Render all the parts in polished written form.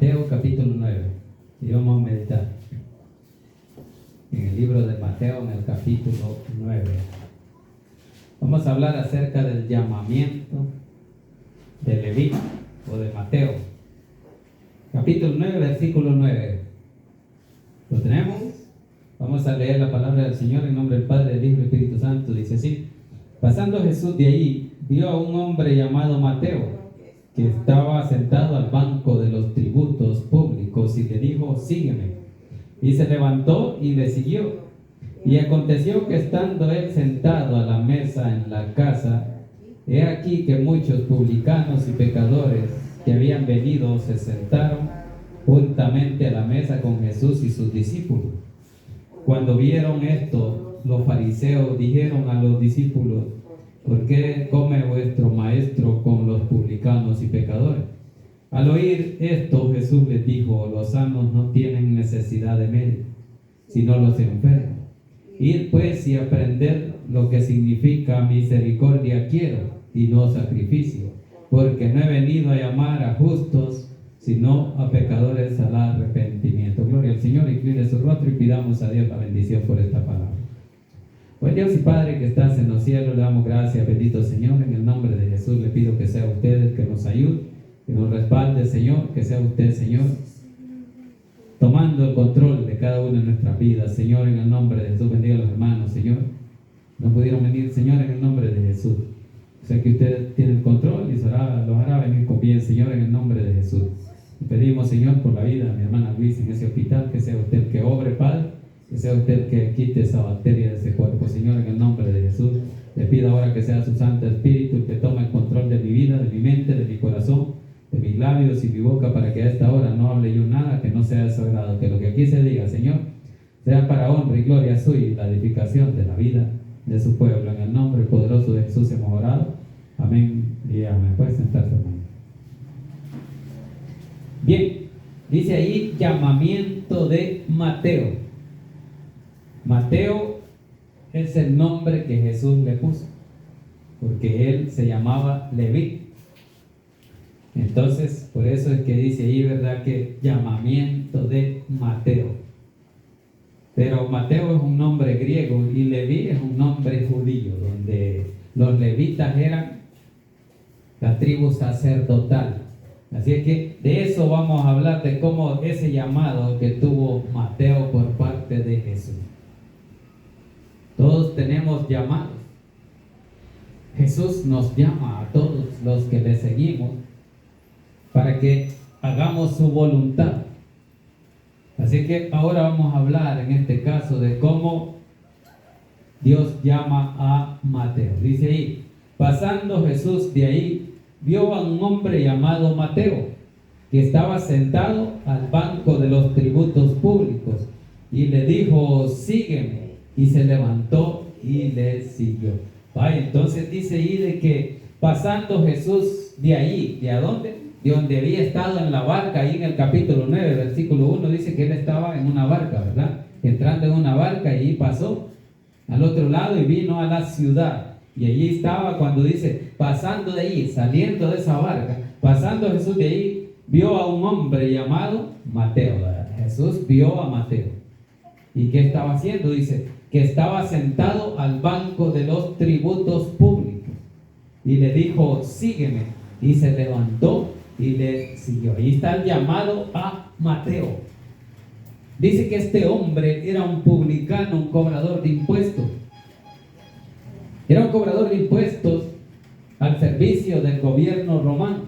Mateo capítulo 9. Y vamos a meditar en el libro de Mateo, en el capítulo 9. Vamos a hablar acerca del llamamiento de Leví o de Mateo. Capítulo 9, versículo 9. ¿Lo tenemos? Vamos a leer la palabra del Señor en nombre del Padre, del Hijo y del Espíritu Santo. Dice así: pasando Jesús de ahí, vio a un hombre llamado Mateo, que estaba sentado al banco de los tributos públicos, y le dijo: sígueme. Y se levantó y le siguió. Y aconteció que estando él sentado a la mesa en la casa, he aquí que muchos publicanos y pecadores que habían venido se sentaron juntamente a la mesa con Jesús y sus discípulos. Cuando vieron esto, los fariseos dijeron a los discípulos: ¿por qué come vuestro maestro con los publicanos y pecadores? Al oír esto, Jesús les dijo: los sanos no tienen necesidad de médico, sino los enfermos. Id pues y aprended lo que significa misericordia quiero, y no sacrificio, porque no he venido a llamar a justos, sino a pecadores al arrepentimiento. Gloria al Señor. Incline su rostro y pidamos a Dios la bendición por esta palabra. Buen Dios y Padre que estás en los cielos, le damos gracias, bendito Señor. En el nombre de Jesús le pido que sea usted el que nos ayude, que nos respalde, Señor, que sea usted, Señor, tomando el control de cada una de nuestras vidas. Señor, en el nombre de Jesús, bendiga a los hermanos, Señor. No pudieron venir, Señor, en el nombre de Jesús. Sé que usted tiene el control y los hará venir con bien, Señor, en el nombre de Jesús. Le pedimos, Señor, por la vida de mi hermana Luis en ese hospital, que sea usted el que obre, Padre, que sea usted el que quite esa bacteria de ese cuerpo, Señor, en el nombre de Jesús. Le pido ahora que sea su Santo Espíritu el que tome el control de mi vida, de mi mente, de mi corazón, de mis labios y mi boca, para que a esta hora no hable yo nada que no sea de su agrado, que lo que aquí se diga, Señor, sea para honra y gloria suya y la edificación de la vida de su pueblo. En el nombre poderoso de Jesús hemos orado. Amén y amén. Puede sentarse, hermano. Bien, dice ahí llamamiento de Mateo. Mateo es el nombre que Jesús le puso, porque él se llamaba Leví. Entonces, por eso es que dice ahí, ¿verdad?, que llamamiento de Mateo. Pero Mateo es un nombre griego y Leví es un nombre judío, donde los levitas eran la tribu sacerdotal. Así es que de eso vamos a hablar, de cómo ese llamado que tuvo Mateo por parte de Jesús. Todos tenemos llamados. Jesús nos llama a todos los que le seguimos para que hagamos su voluntad. Así que ahora vamos a hablar en este caso de cómo Dios llama a Mateo. Dice ahí: pasando Jesús de ahí, vio a un hombre llamado Mateo, que estaba sentado al banco de los tributos públicos, y le dijo: sígueme. Y se levantó y le siguió. Entonces dice ahí de que pasando Jesús de ahí, ¿de a dónde? De donde había estado en la barca. Ahí en el capítulo 9, versículo 1, dice que él estaba en una barca, ¿verdad? Entrando en una barca, y ahí pasó al otro lado y vino a la ciudad. Y allí estaba cuando dice, pasando de ahí, saliendo de esa barca, pasando Jesús de ahí, vio a un hombre llamado Mateo, ¿verdad? Jesús vio a Mateo. ¿Y qué estaba haciendo? Dice que estaba sentado al banco de los tributos públicos. Y le dijo: sígueme. Y se levantó y le siguió. Ahí está el llamado a Mateo. Dice que este hombre era un publicano, un cobrador de impuestos. Era un cobrador de impuestos al servicio del gobierno romano,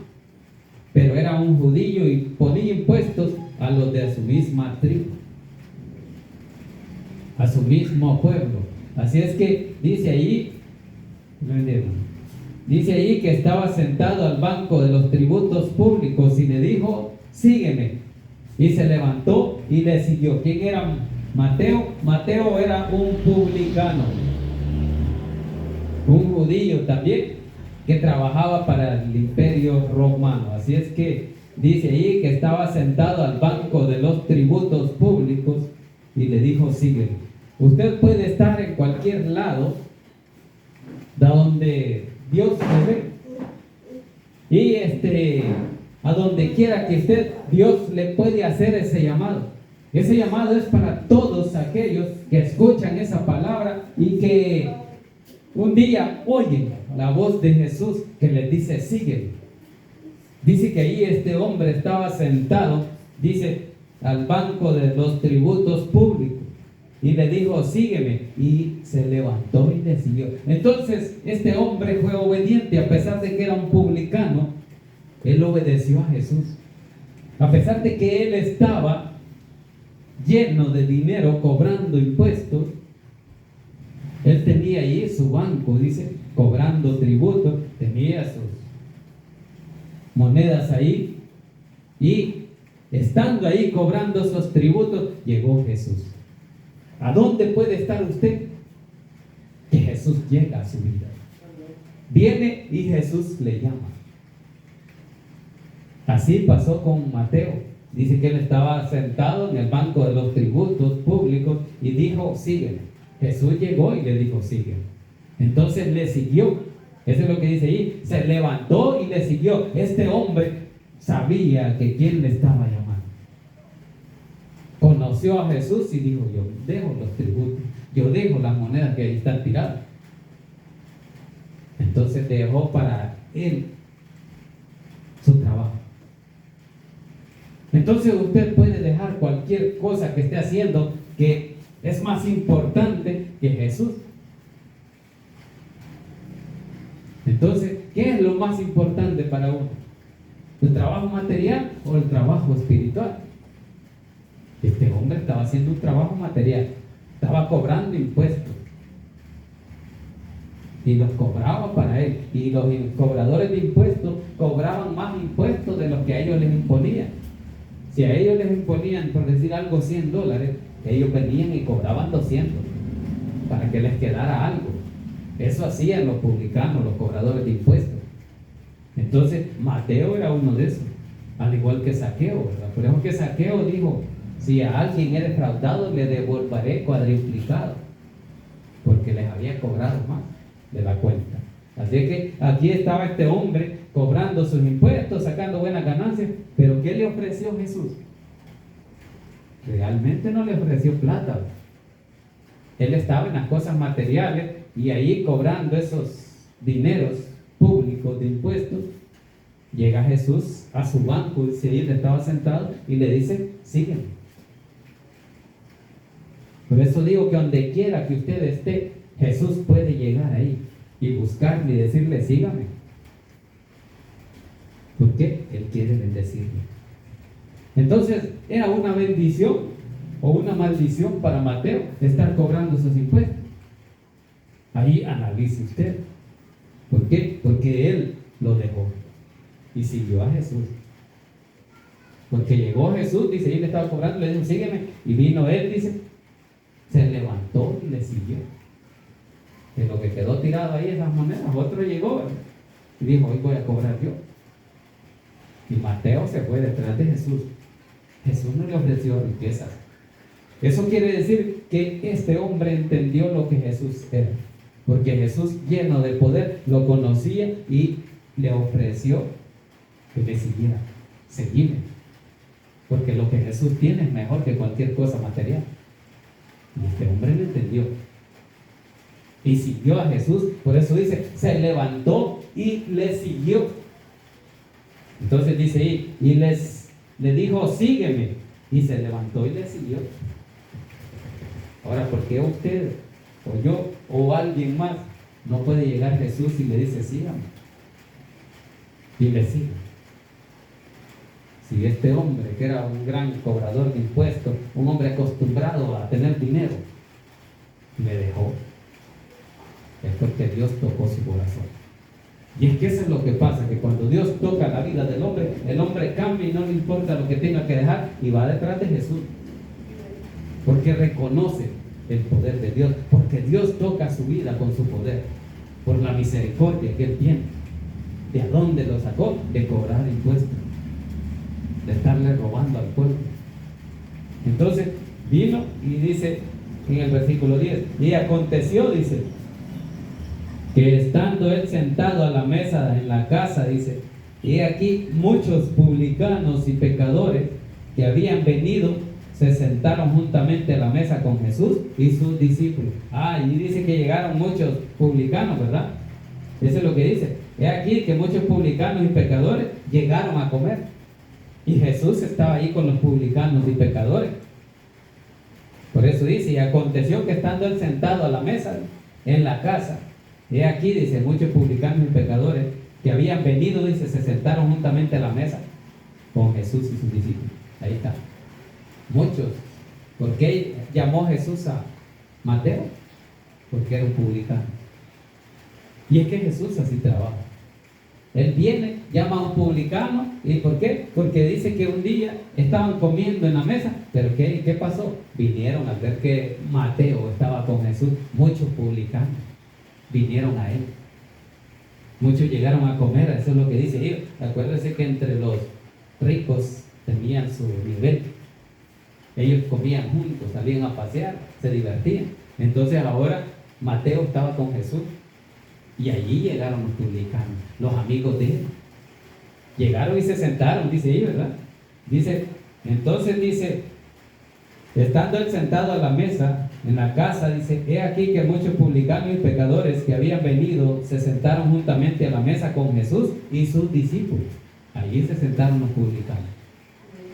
pero era un judío y ponía impuestos a los de su misma tribu, a su mismo pueblo. Así es que dice ahí, que estaba sentado al banco de los tributos públicos y le dijo: sígueme. Y se levantó y le siguió. ¿Quién era Mateo? Mateo era un publicano, un judío también, que trabajaba para el imperio romano. Así es que dice ahí que estaba sentado al banco de los tributos públicos y le dijo: sígueme. Usted puede estar en cualquier lado de donde Dios le ve. Y A donde quiera que esté, Dios le puede hacer ese llamado. Ese llamado es para todos aquellos que escuchan esa palabra y que un día oyen la voz de Jesús que les dice, sígueme. Dice que ahí este hombre estaba sentado, dice, al banco de los tributos públicos. Y le dijo, sígueme. Y se levantó y le siguió. Entonces, este hombre fue obediente, a pesar de que era un publicano. Él obedeció a Jesús. A pesar de que él estaba lleno de dinero, cobrando impuestos, él tenía ahí su banco, dice, cobrando tributos, tenía sus monedas ahí, y estando ahí cobrando esos tributos, llegó Jesús. ¿A dónde puede estar usted? Que Jesús llega a su vida. Viene y Jesús le llama. Así pasó con Mateo. Dice que él estaba sentado en el banco de los tributos públicos y dijo, sígueme. Jesús llegó y le dijo, sígueme. Entonces le siguió. Eso es lo que dice ahí. Se levantó y le siguió. Este hombre sabía que quién le estaba llamando. Conoció a Jesús y dijo, yo dejo los tributos, yo dejo las monedas que ahí están tiradas. Entonces dejó para él su trabajo. Entonces usted puede dejar cualquier cosa que esté haciendo que es más importante que Jesús. Entonces, ¿qué es lo más importante para uno? ¿El trabajo material o el trabajo espiritual? Este hombre estaba haciendo un trabajo material, estaba cobrando impuestos y los cobraba para él, y los cobradores de impuestos cobraban más impuestos de los que a ellos les imponían. Si a ellos les imponían, por decir algo, $100, ellos venían y cobraban 200 para que les quedara algo. Eso hacían los publicanos, los cobradores de impuestos. Entonces Mateo era uno de esos, al igual que Zaqueo, ¿verdad? Por eso que Zaqueo dijo, si a alguien he defraudado, le devolveré cuadruplicado, porque les había cobrado más de la cuenta. Así que aquí estaba este hombre cobrando sus impuestos, sacando buenas ganancias, pero ¿qué le ofreció Jesús? Realmente no le ofreció plata. Él estaba en las cosas materiales y ahí cobrando esos dineros públicos de impuestos. Llega Jesús a su banco, y él estaba sentado y le dice, sígueme. Por eso digo que donde quiera que usted esté, Jesús puede llegar ahí y buscarle y decirle, sígame. ¿Por qué? Él quiere bendecirle. Entonces, ¿era una bendición o una maldición para Mateo estar cobrando esos impuestos? Ahí analice usted. ¿Por qué? Porque él lo dejó y siguió a Jesús. Porque llegó Jesús, dice, él estaba cobrando, le dijo, sígueme. Y vino él, dice, se levantó y le siguió. De lo que quedó tirado ahí, esas monedas, otro llegó y dijo, hoy voy a cobrar yo. Y Mateo se fue detrás de Jesús. Jesús no le ofreció riquezas. Eso quiere decir que este hombre entendió lo que Jesús era, porque Jesús, lleno de poder, lo conocía y le ofreció que le siguiera. Seguime, porque lo que Jesús tiene es mejor que cualquier cosa material. Y este hombre lo entendió y siguió a Jesús. Por eso dice, se levantó y le siguió. Entonces dice ahí, y le dijo, sígueme, y se levantó y le siguió. Ahora, ¿por qué usted o yo o alguien más no puede llegar a Jesús y le dice, sígame? Y le sigue. Si este hombre, que era un gran cobrador de impuestos, un hombre acostumbrado a tener dinero, le dejó, es porque Dios tocó su corazón. Y es que eso es lo que pasa, que cuando Dios toca la vida del hombre, el hombre cambia y no le importa lo que tenga que dejar y va detrás de Jesús. Porque reconoce el poder de Dios, porque Dios toca su vida con su poder, por la misericordia que Él tiene. ¿De dónde lo sacó? De cobrar impuestos, de estarle robando al pueblo. Entonces vino y dice en el versículo 10, y aconteció, dice, que estando él sentado a la mesa en la casa, dice, Y aquí muchos publicanos y pecadores que habían venido se sentaron juntamente a la mesa con Jesús y sus discípulos. Y dice que llegaron muchos publicanos, ¿verdad? Eso es lo que dice. He aquí que muchos publicanos y pecadores llegaron a comer. Y Jesús estaba ahí con los publicanos y pecadores. Por eso dice, y aconteció que estando él sentado a la mesa en la casa, he aquí, dice, muchos publicanos y pecadores que habían venido, dice, se sentaron juntamente a la mesa con Jesús y sus discípulos. Ahí está. Muchos. ¿Por qué llamó Jesús a Mateo? Porque era un publicano. Y es que Jesús así trabaja. Él viene, llama a un publicano. ¿Y por qué? Porque dice que un día estaban comiendo en la mesa. ¿Pero qué pasó? Vinieron a ver que Mateo estaba con Jesús. Muchos publicanos vinieron a él. Muchos llegaron a comer. Eso es lo que dice él. Acuérdense que entre los ricos tenían su nivel. Ellos comían juntos, salían a pasear, se divertían. Entonces ahora Mateo estaba con Jesús. Y allí llegaron los publicanos, los amigos de él. Llegaron y se sentaron, dice ahí, ¿verdad? Dice, entonces dice, estando él sentado a la mesa en la casa, dice, he aquí que muchos publicanos y pecadores que habían venido se sentaron juntamente a la mesa con Jesús y sus discípulos. Allí se sentaron los publicanos.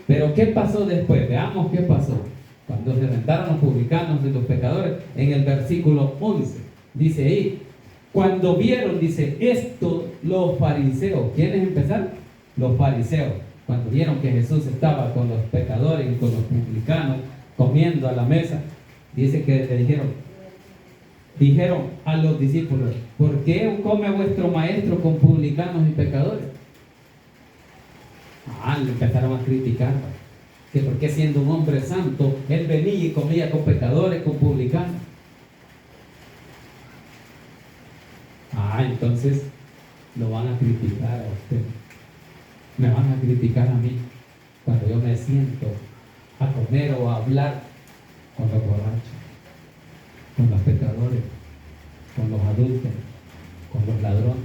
Pero ¿qué pasó después? Veamos qué pasó. Cuando se sentaron los publicanos y los pecadores, en el versículo 11, dice ahí, cuando vieron, dice, esto los fariseos. ¿Quiénes empezaron? Los fariseos. Cuando vieron que Jesús estaba con los pecadores y con los publicanos comiendo a la mesa, dice que le dijeron a los discípulos, ¿por qué come vuestro maestro con publicanos y pecadores? Le empezaron a criticar. Que por qué siendo un hombre santo, él venía y comía con pecadores, con publicanos. Entonces lo van a criticar a usted. Me van a criticar a mí cuando yo me siento a comer o a hablar con los borrachos, con los pecadores, con los adúlteros, con los ladrones.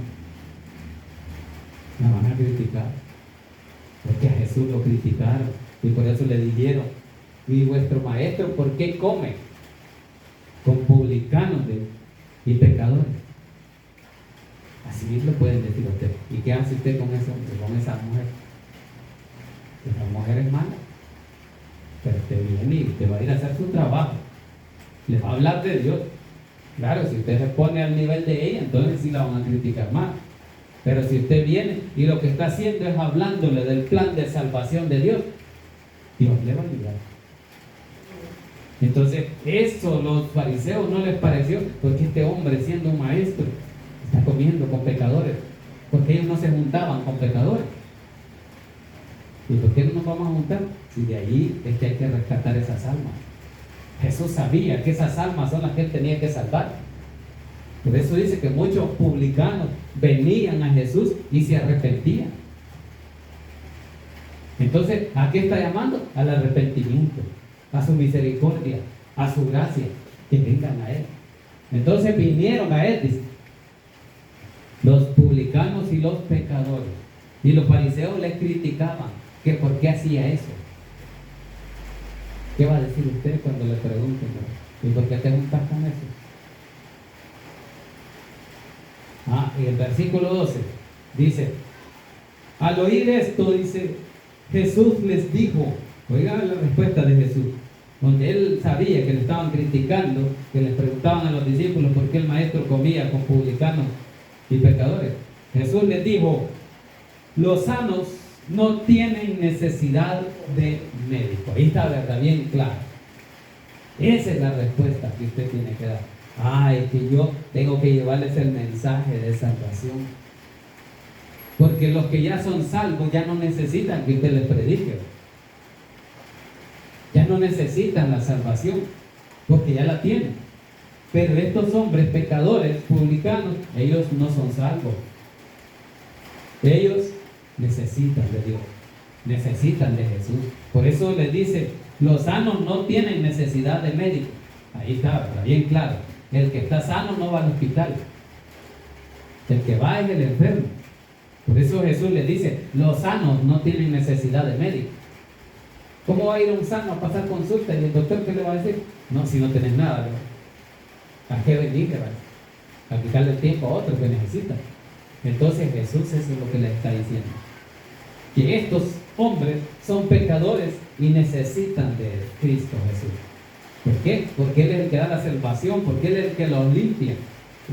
Me van a criticar porque a Jesús lo criticaron y por eso le dijeron, y vuestro maestro, ¿por qué come con publicanos y pecadores? Así lo pueden decir a usted. ¿Y qué hace usted con ese hombre, con esa mujer? Esa mujer es mala, pero usted viene y usted va a ir a hacer su trabajo, le va a hablar de Dios. Claro, si usted se pone al nivel de ella, entonces sí la van a criticar más. Pero si usted viene y lo que está haciendo es hablándole del plan de salvación de Dios, Dios le va a ayudar. Entonces, eso los fariseos no les pareció, porque este hombre, siendo un maestro, está comiendo con pecadores, porque ellos no se juntaban con pecadores. ¿Y por qué no nos vamos a juntar? Si de ahí es que hay que rescatar esas almas. Jesús sabía que esas almas son las que él tenía que salvar. Por eso dice que muchos publicanos venían a Jesús y se arrepentían. Entonces, ¿a qué está llamando? Al arrepentimiento, a su misericordia, a su gracia, que vengan a él. Entonces vinieron a él, dice, los publicanos y los pecadores. Y los fariseos le criticaban que por qué hacía eso. ¿Qué va a decir usted cuando le pregunten? ¿Y por qué te juntas con eso? Y el versículo 12 dice, al oír esto, dice, Jesús les dijo, oigan la respuesta de Jesús, donde él sabía que le estaban criticando, que les preguntaban a los discípulos por qué el maestro comía con publicanos y pecadores. Jesús les dijo, los sanos no tienen necesidad de médico. Ahí está, ¿verdad? Bien claro. Esa es la respuesta que usted tiene que dar. Es que yo tengo que llevarles el mensaje de salvación. Porque los que ya son salvos ya no necesitan que usted les predique. Ya no necesitan la salvación, porque ya la tienen. Pero estos hombres pecadores, publicanos, ellos no son salvos. Ellos necesitan de Dios, necesitan de Jesús. Por eso les dice, los sanos no tienen necesidad de médico. Ahí está bien claro. El que está sano no va al hospital. El que va es el enfermo. Por eso Jesús les dice, los sanos no tienen necesidad de médico. ¿Cómo va a ir un sano a pasar consulta y el doctor qué le va a decir? No, si no tenés nada, ¿no? ¿A qué venir? A quitarle el tiempo a otro que necesita. Entonces Jesús eso es lo que le está diciendo. Que estos hombres son pecadores y necesitan de Cristo Jesús. ¿Por qué? Porque Él es el que da la salvación, porque Él es el que los limpia.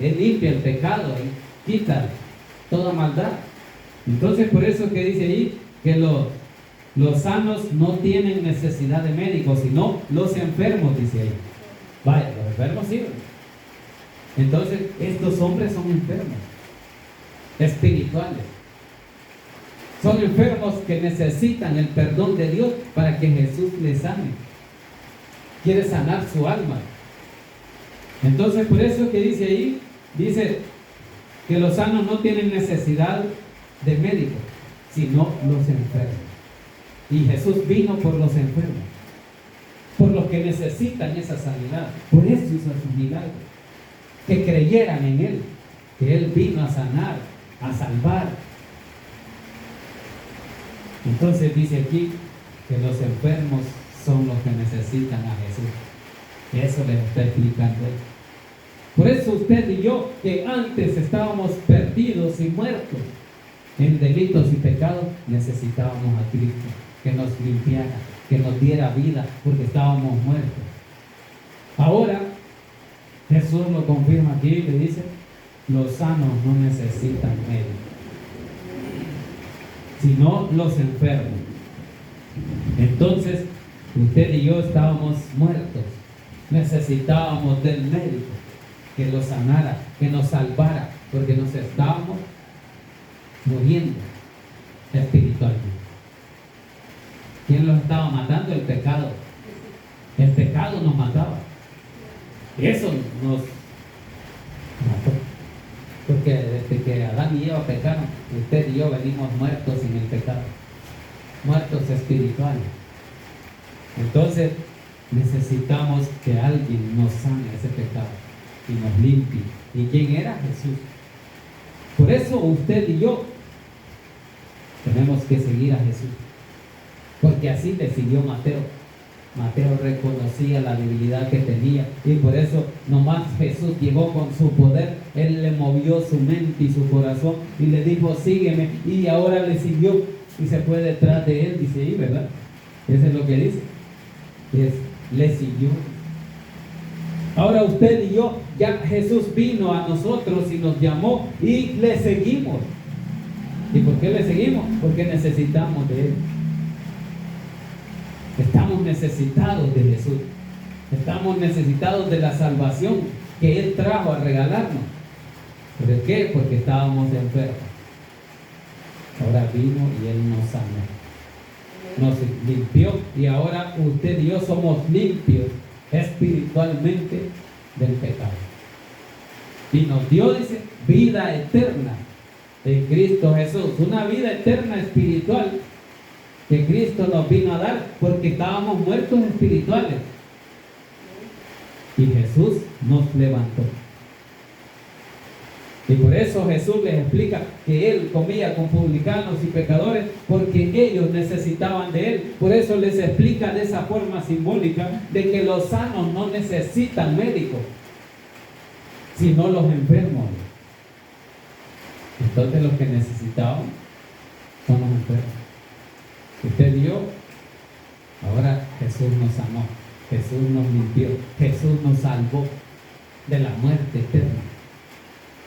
Él limpia el pecado y quita toda maldad. Entonces por eso que dice ahí que los sanos no tienen necesidad de médicos, sino los enfermos, dice ahí. Vaya, los enfermos sí. Entonces estos hombres son enfermos espirituales. Son enfermos que necesitan el perdón de Dios para que Jesús les sane. Quiere sanar su alma. Entonces por eso que dice ahí, dice que los sanos no tienen necesidad de médico, sino los enfermos. Y Jesús vino por los enfermos, por los que necesitan esa sanidad. Por eso hizo sus milagros. Que creyeran en Él, que Él vino a sanar, a salvar. Entonces dice aquí que los enfermos son los que necesitan a Jesús. Eso les está explicando Él. Por eso usted y yo, que antes estábamos perdidos y muertos en delitos y pecados, necesitábamos a Cristo, que nos limpiara, que nos diera vida, porque estábamos muertos. Ahora, Jesús lo confirma aquí y le dice, los sanos no necesitan médico, sino los enfermos. Entonces, usted y yo estábamos muertos, necesitábamos del médico, que lo sanara, que nos salvara, porque nos estábamos muriendo espiritualmente. ¿Quién los estaba matando? El pecado. El pecado nos mataba. Eso nos mató. Porque desde que Adán y Eva pecaron, usted y yo venimos muertos en el pecado. Muertos espirituales. Entonces necesitamos que alguien nos sane ese pecado y nos limpie. ¿Y quién era? Jesús. Por eso usted y yo tenemos que seguir a Jesús, porque así le siguió Mateo. Mateo reconocía la debilidad que tenía y por eso nomás Jesús llegó con su poder. Él le movió su mente y su corazón y le dijo, sígueme, y ahora le siguió y se fue detrás de él, dice ahí, ¿verdad? Eso es lo que dice, le siguió. Ahora usted y yo, ya Jesús vino a nosotros y nos llamó y le seguimos. ¿Y por qué le seguimos? Porque necesitamos de Él. Estamos necesitados de Jesús. Estamos necesitados de la salvación que Él trajo a regalarnos. ¿Por qué? Porque estábamos enfermos. Ahora vino y Él nos sanó. Nos limpió y ahora usted y yo somos limpios espiritualmente del pecado. Y nos dio, dice, vida eterna en Cristo Jesús. Una vida eterna espiritual que Cristo nos vino a dar porque estábamos muertos espirituales. Y Jesús nos levantó. Y por eso Jesús les explica que Él comía con publicanos y pecadores porque ellos necesitaban de Él. Por eso les explica de esa forma simbólica de que los sanos no necesitan médicos, sino los enfermos. Entonces los que necesitaban son los enfermos. Usted y yo, ahora Jesús nos sanó, Jesús nos limpió, Jesús nos salvó de la muerte eterna.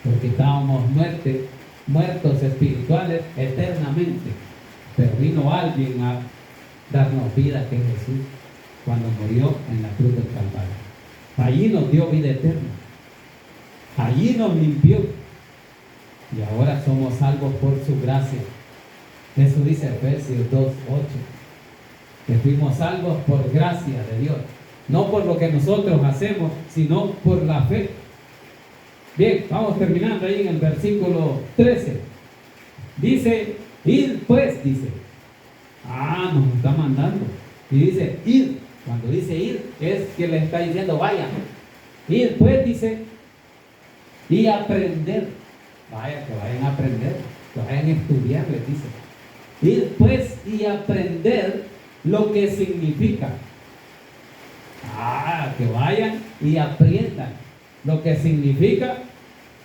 Porque estábamos muertos espirituales eternamente. Pero vino alguien a darnos vida, que es Jesús, cuando murió en la cruz del Calvario. Allí nos dio vida eterna. Allí nos limpió. Y ahora somos salvos por su gracia. Eso dice Efesios 2:8. Que fuimos salvos por gracia de Dios. No por lo que nosotros hacemos, sino por la fe. Bien, vamos terminando ahí en el versículo 13. Dice, id pues, dice. Nos está mandando. Y dice, id. Cuando dice id, es que le está diciendo, vayan. Id pues, dice, y aprender. Vaya, que vayan a aprender. vayan a estudiar, les dice. Ir pues y aprender lo que significa. Que vayan y aprendan lo que significa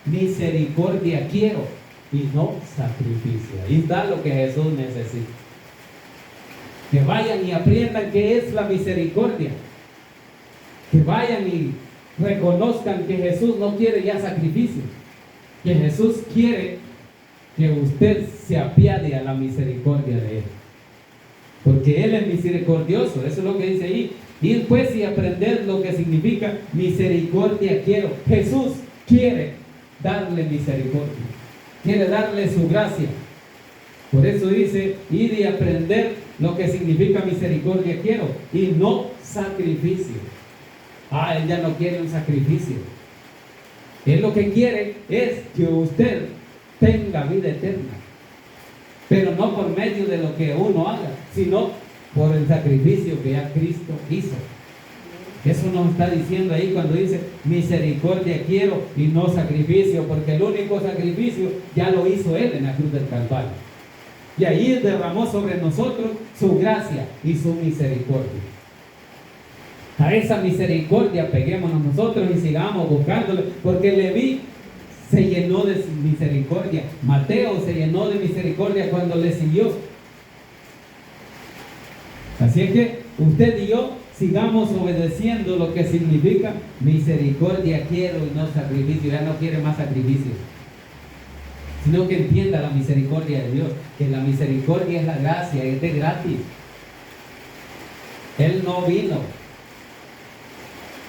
misericordia quiero y no sacrificio. Ahí está lo que Jesús necesita. Que vayan y aprendan qué es la misericordia. Que vayan y reconozcan que Jesús no quiere ya sacrificio. Que Jesús quiere que usted se apiade a la misericordia de Él. Porque Él es misericordioso. Eso es lo que dice ahí. Ir pues y aprender lo que significa misericordia quiero. Jesús quiere darle misericordia. Quiere darle su gracia. Por eso dice, ir y aprender lo que significa misericordia quiero y no sacrificio. Él ya no quiere un sacrificio. Él lo que quiere es que usted tenga vida eterna. Pero no por medio de lo que uno haga, sino por el sacrificio que ya Cristo hizo. Eso nos está diciendo ahí cuando dice misericordia quiero y no sacrificio, porque el único sacrificio ya lo hizo Él en la cruz del Calvario. Y ahí derramó sobre nosotros su gracia y su misericordia. A esa misericordia peguémonos nosotros y sigamos buscándole, porque Leví se llenó de misericordia. Mateo se llenó de misericordia cuando le siguió. Así es que usted y yo sigamos obedeciendo lo que significa misericordia quiero y no sacrificio. Ya no quiere más sacrificios, sino que entienda la misericordia de Dios, que la misericordia es la gracia, es de gratis. Él no vino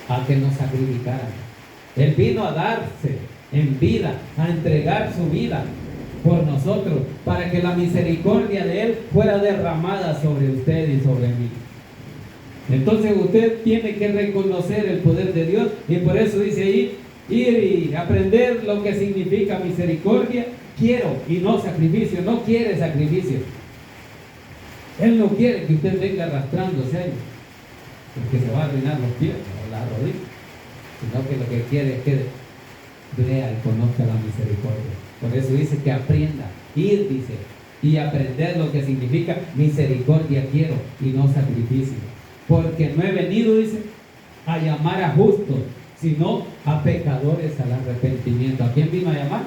a que nos sacrificaran. Él vino a darse en vida, a entregar su vida por nosotros, para que la misericordia de Él fuera derramada sobre usted y sobre mí. Entonces usted tiene que reconocer el poder de Dios, y por eso dice ahí, ir y aprender lo que significa misericordia quiero y no sacrificio. No quiere sacrificio. Él no quiere que usted venga arrastrándose ahí, porque se va a arruinar los pies o las rodillas, sino que lo que quiere es que vea y conozca la misericordia. Por eso dice que aprenda, ir, dice, y aprender lo que significa misericordia quiero y no sacrificio. Porque no he venido, dice, a llamar a justos, sino a pecadores al arrepentimiento. ¿A quién vino a llamar?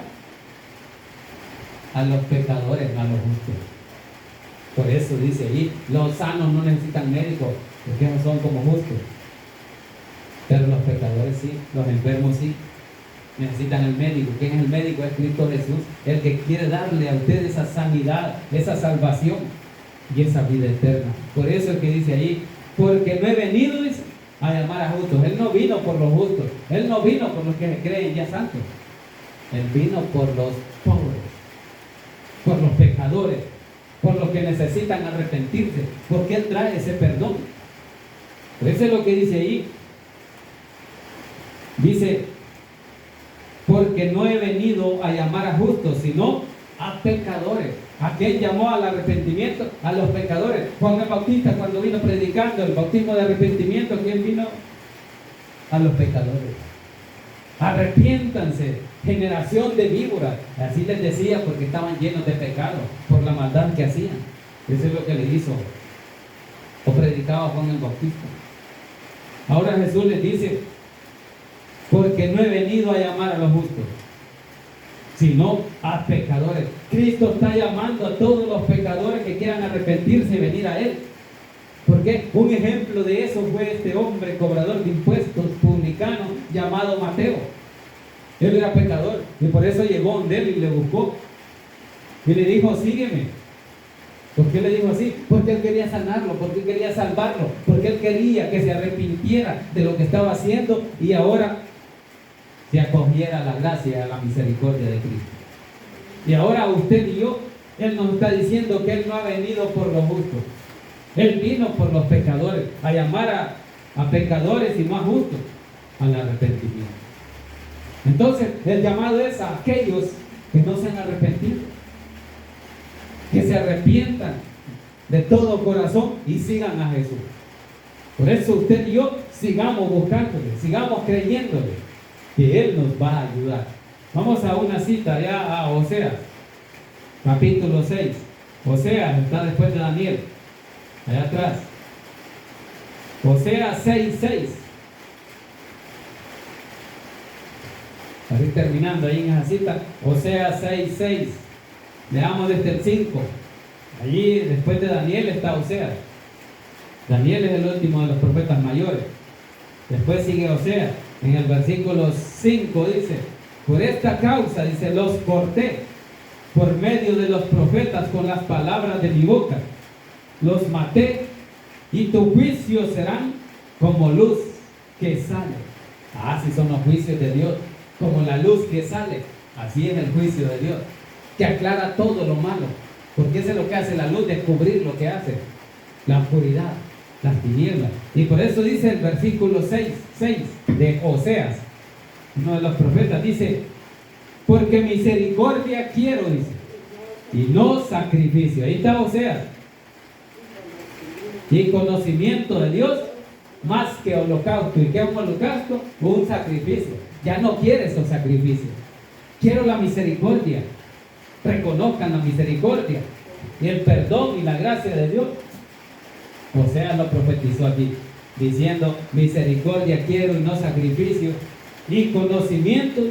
A los pecadores, a los justos. Por eso dice ahí, los sanos no necesitan médicos, porque no son como justos. Pero los pecadores sí, los enfermos sí, necesitan el médico. ¿Quién es el médico? Es Cristo Jesús, el que quiere darle a usted esa sanidad, esa salvación y esa vida eterna. Por eso es que dice ahí, porque no he venido, dice, a llamar a justos. Él no vino por los justos, Él no vino por los que se creen ya santos. Él vino por los pobres, por los pecadores, por los que necesitan arrepentirse, porque Él trae ese perdón. Eso es lo que dice ahí. Dice, porque no he venido a llamar a justos, sino a pecadores. ¿A quién llamó al arrepentimiento? A los pecadores. Juan el Bautista, cuando vino predicando el bautismo de arrepentimiento, ¿quién vino? A los pecadores. Arrepiéntanse, generación de víboras. Así les decía, porque estaban llenos de pecado por la maldad que hacían. Eso es lo que le hizo o predicaba Juan el Bautista. Ahora Jesús les dice, porque no he venido a llamar a los justos, sino a pecadores. Cristo está llamando a todos los pecadores que quieran arrepentirse y venir a Él. Porque un ejemplo de eso fue este hombre cobrador de impuestos, publicano, llamado Mateo. Él era pecador y por eso llegó donde Él y le buscó y le dijo, sígueme. ¿Por qué le dijo así? Porque Él quería sanarlo, porque Él quería salvarlo, porque Él quería que se arrepintiera de lo que estaba haciendo y ahora se acogiera a la gracia y a la misericordia de Cristo. Y ahora usted y yo, Él nos está diciendo que Él no ha venido por los justos. Él vino por los pecadores, a llamar a pecadores y no a justos al arrepentimiento. Entonces, el llamado es a aquellos que no se han arrepentido, que se arrepientan de todo corazón y sigan a Jesús. Por eso usted y yo sigamos buscándole, sigamos creyéndole, que Él nos va a ayudar. Vamos a una cita ya a Oseas. capítulo 6. Oseas está después de Daniel, allá atrás. Oseas 6:6. Así terminando ahí en esa cita. Oseas 6:6. Leamos desde el 5. Allí después de Daniel está Oseas. Daniel es el último de los profetas mayores. Después sigue Oseas. En el versículo 5 dice: por esta causa, dice, los corté por medio de los profetas con las palabras de mi boca. Los maté, y tus juicios serán como luz que sale. Así son los juicios de Dios, como la luz que sale. Así es el juicio de Dios, que aclara todo lo malo. Porque eso es lo que hace la luz, descubrir lo que hace la oscuridad, las tinieblas. Y por eso dice el versículo 6 de Oseas, uno de los profetas, dice: porque misericordia quiero, dice, y no sacrificio. Ahí está Oseas. Y conocimiento de Dios más que holocausto. ¿Y qué es un holocausto? Un sacrificio. Ya no quiere esos sacrificios. Quiero la misericordia. Reconozcan la misericordia y el perdón y la gracia de Dios. Oseas lo profetizó aquí, diciendo: misericordia quiero y no sacrificio, y conocimientos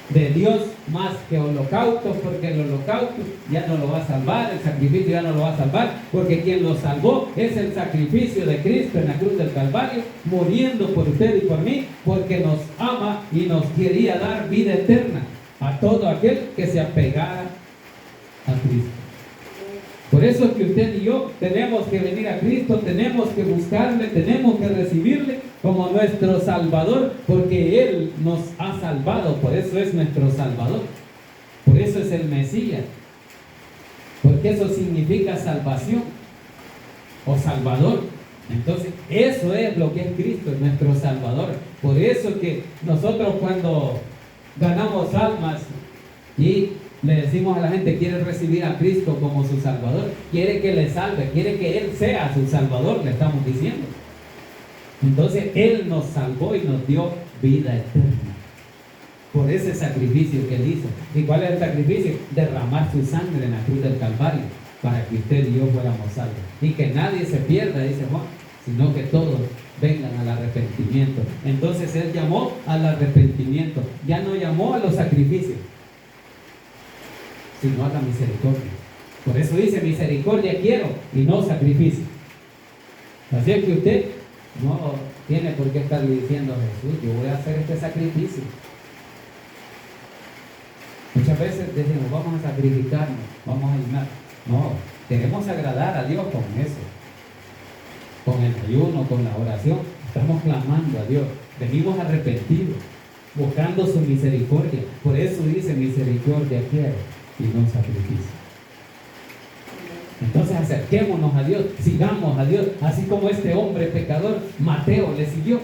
de Dios más que holocaustos, porque el holocausto ya no lo va a salvar, el sacrificio ya no lo va a salvar, porque quien lo salvó es el sacrificio de Cristo en la cruz del Calvario, muriendo por usted y por mí, porque nos ama y nos quería dar vida eterna a todo aquel que se apegara a Cristo. Por eso es que usted y yo tenemos que venir a Cristo, tenemos que buscarle, tenemos que recibirle como nuestro Salvador, porque Él nos ha salvado, por eso es nuestro Salvador, por eso es el Mesías, porque eso significa salvación o Salvador. Entonces, eso es lo que es Cristo, nuestro Salvador. Por eso que nosotros cuando ganamos almas y le decimos a la gente: quiere recibir a Cristo como su Salvador, quiere que le salve, quiere que Él sea su Salvador, le estamos diciendo. Entonces Él nos salvó y nos dio vida eterna por ese sacrificio que Él hizo. ¿Y cuál es el sacrificio? Derramar su sangre en la cruz del Calvario para que usted y yo fuéramos salvos, y que nadie se pierda, dice Juan, sino que todos vengan al arrepentimiento. Entonces Él llamó al arrepentimiento, ya no llamó a los sacrificios, sino a la misericordia. Por eso dice: misericordia quiero y no sacrificio. Así es que usted no tiene por qué estar diciendo a Jesús: yo voy a hacer este sacrificio. Muchas veces decimos: vamos a sacrificarnos, vamos a ayunar. No, queremos agradar a Dios con eso, con el ayuno, con la oración. Estamos clamando a Dios, venimos arrepentidos, buscando su misericordia. Por eso dice: misericordia quiero y no sacrificio. Entonces acerquémonos a Dios, sigamos a Dios, así como este hombre pecador, Mateo, le siguió.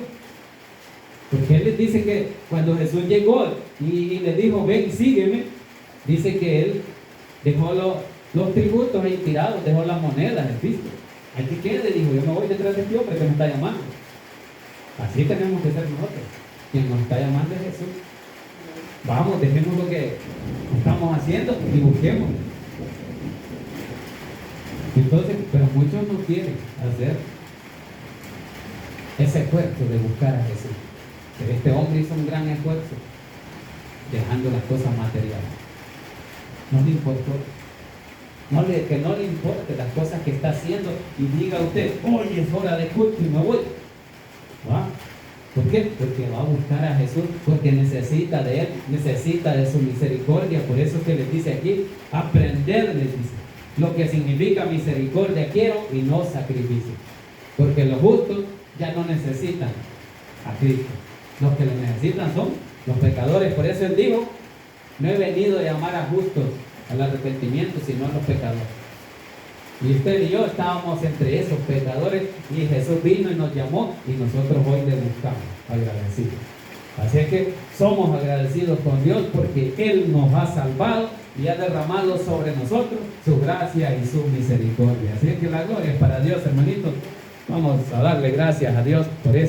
Porque él les dice que cuando Jesús llegó y le dijo: ven, sígueme, dice que él dejó los tributos ahí tirados, dejó las monedas, el piso. Aquí quede, dijo: yo me voy detrás de este hombre que me está llamando. Así tenemos que ser nosotros. Quien nos está llamando es Jesús. Vamos, dejemos lo que estamos haciendo y busquemos. Entonces, pero muchos no quieren hacer ese esfuerzo de buscar a Jesús. Pero este hombre hizo un gran esfuerzo, dejando las cosas materiales. No le importó. Que no le importe las cosas que está haciendo, y diga usted: hoy es hora de culto y me voy. ¿Va? ¿Por qué? Porque va a buscar a Jesús, porque necesita de Él, necesita de su misericordia. Por eso es que les dice aquí: aprender, les dice, lo que significa misericordia quiero y no sacrificio. Porque los justos ya no necesitan a Cristo. Los que lo necesitan son los pecadores. Por eso Él dijo: no he venido a llamar a justos al arrepentimiento, sino a los pecadores. Y usted y yo estábamos entre esos pecadores, y Jesús vino y nos llamó, y nosotros hoy le buscamos agradecidos. Así es que somos agradecidos con Dios, porque Él nos ha salvado y ha derramado sobre nosotros su gracia y su misericordia. Así es que la gloria es para Dios, hermanitos. Vamos a darle gracias a Dios por eso.